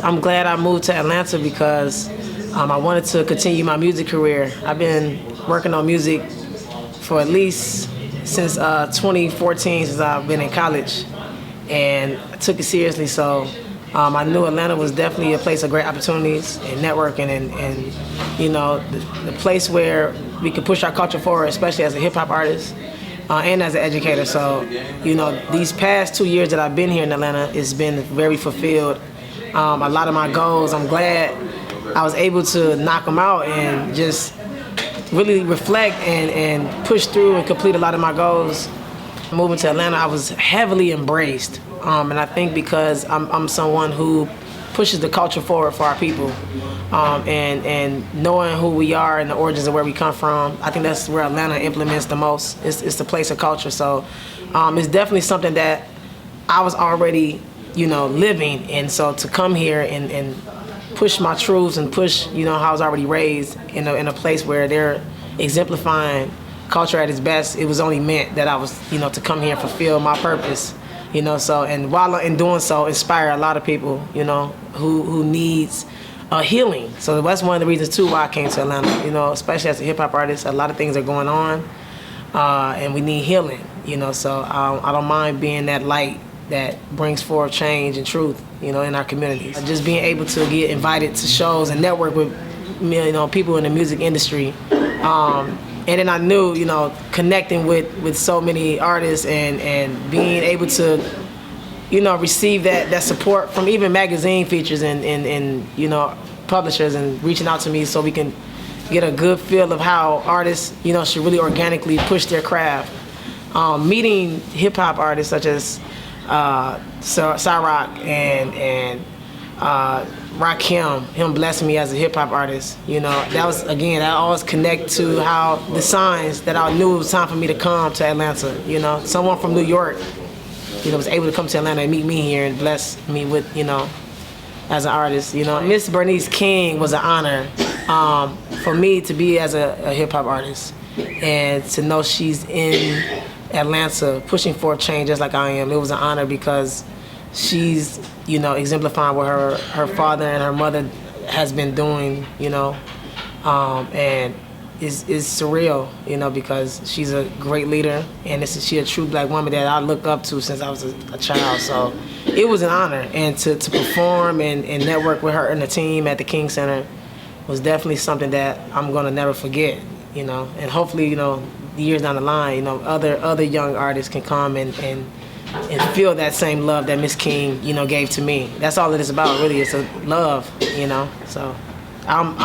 I'm glad I moved to Atlanta because I wanted to continue my music career. I've been working on music for at least since 2014, since I've been in college, and I took it seriously. So I knew Atlanta was definitely a place of great opportunities and networking, and the place where we could push our culture forward, especially as a hip hop artist. And as an educator. So, these past 2 years that I've been here in Atlanta, it's been very fulfilled. A lot of my goals, I'm glad I was able to knock them out and just really reflect and push through and complete a lot of my goals. Moving to Atlanta, I was heavily embraced. And I think because I'm someone who pushes the culture forward for our people, and knowing who we are and the origins of where we come from, I think that's where Atlanta implements the most. It's the place of culture. So it's definitely something that I was already, living. And so to come here and push my truths and push, how I was already raised in a place where they're exemplifying culture at its best, it was only meant that I was, to come here and fulfill my purpose. So, and while in doing so, inspire a lot of people, who needs a healing. So that's one of the reasons too why I came to Atlanta. Especially as a hip hop artist, a lot of things are going on, and we need healing. So I don't mind being that light that brings forth change and truth, in our communities. Just being able to get invited to shows and network with, people in the music industry. And then I knew, connecting with so many artists and being able to, receive that support from even magazine features and publishers and reaching out to me so we can get a good feel of how artists, should really organically push their craft. Meeting hip hop artists such as Cyrock and Rakim, him blessing me as a hip hop artist, that was, again, I always connect to how the signs that I knew it was time for me to come to Atlanta. Someone from New York, was able to come to Atlanta and meet me here and bless me with, as an artist. Miss Bernice King was an honor for me to be as a hip hop artist, and to know she's in Atlanta pushing for change just like I am. It was an honor because she's, exemplifying what her father and her mother has been doing, and is surreal, because she's a great leader, and she's a true black woman that I look up to since I was a child. So it was an honor, and to perform and network with her and the team at the King Center was definitely something that I'm gonna never forget, and hopefully, years down the line, other young artists can come and feel that same love that Miss King, gave to me. That's all it is about, really. It's a love, So I'm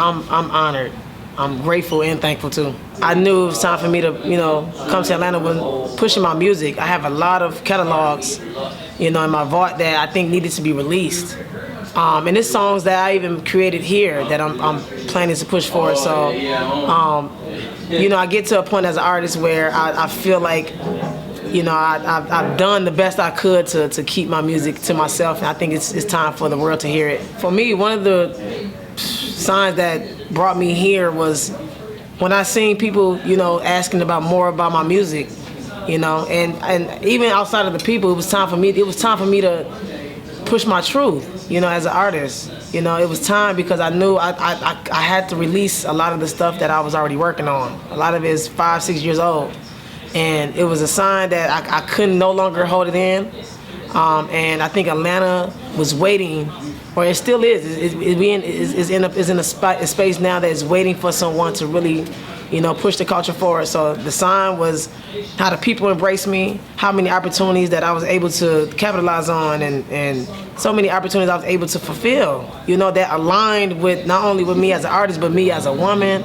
honored. I'm grateful and thankful too. I knew it was time for me to, come to Atlanta when pushing my music. I have a lot of catalogs, in my vault that I think needed to be released. And it's songs that I even created here that I'm planning to push forward. So, I get to a point as an artist where I feel like, I've done the best I could to keep my music to myself, and I think it's time for the world to hear it. For me, one of the signs that brought me here was when I seen people, asking more about my music, and even outside of the people, it was time for me to push my truth, as an artist. It was time because I knew I had to release a lot of the stuff that I was already working on. A lot of it is 5-6 years old. And it was a sign that I couldn't no longer hold it in. And I think Atlanta was waiting, or it still is. It's in a space now that is waiting for someone to really, push the culture forward. So the sign was how the people embraced me, how many opportunities that I was able to capitalize on, and so many opportunities I was able to fulfill, that aligned with not only with me as an artist, but me as a woman,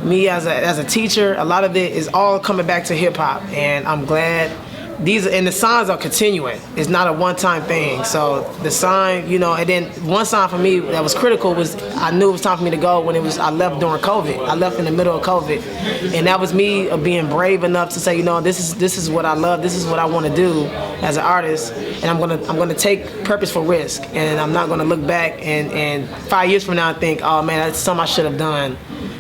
me as a teacher. A lot of it is all coming back to hip hop, and I'm glad and the signs are continuing. It's not a one-time thing. So the sign, and then one sign for me that was critical was I knew it was time for me to go when I left during COVID. I left in the middle of COVID, and that was me being brave enough to say, this is what I love. This is what I want to do as an artist, and I'm gonna take purposeful risk, and I'm not gonna look back and 5 years from now and think, oh man, that's something I should have done.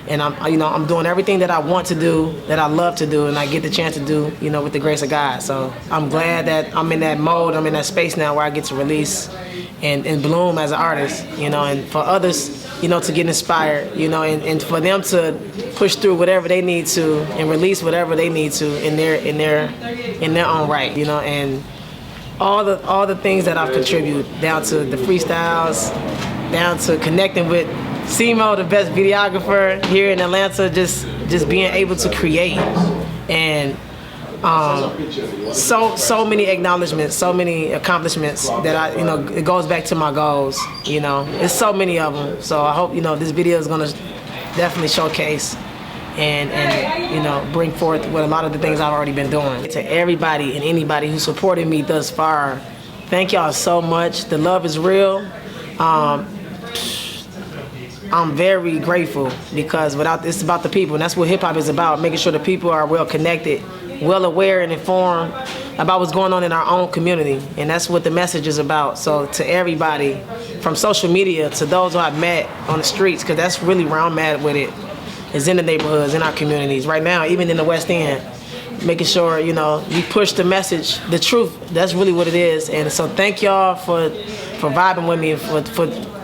And I'm doing everything that I want to do, that I love to do, and I get the chance to do, with the grace of God. So I'm glad that I'm in that mode, I'm in that space now where I get to release and bloom as an artist, you know, and for others, you know, to get inspired, you know, and for them to push through whatever they need to and release whatever they need to in their own right, you know, and all the things that I've contributed, down to the freestyles, down to connecting with Simo, the best videographer here in Atlanta, just being able to create, and so many acknowledgments, so many accomplishments that I, you know, it goes back to my goals, you know. It's so many of them. So I hope, you know, this video is gonna definitely showcase and you know, bring forth what a lot of the things I've already been doing. To everybody and anybody who supported me thus far, thank y'all so much. The love is real. I'm very grateful, because it's about the people, and that's what hip hop is about, making sure the people are well connected, well aware and informed about what's going on in our own community, and that's what the message is about. So to everybody, from social media to those who I've met on the streets, because that's really where I'm at with it, is in the neighborhoods, in our communities. Right now, even in the West End, making sure, you know, we push the message, the truth. That's really what it is. And so thank y'all for vibing with me, for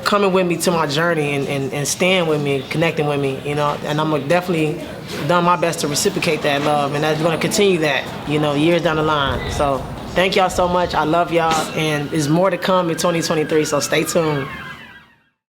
coming with me to my journey and staying with me, connecting with me, you know. And I'm definitely done my best to reciprocate that love, and I'm gonna continue that, you know, years down the line. So thank y'all so much. I love y'all, and there's more to come in 2023, so stay tuned.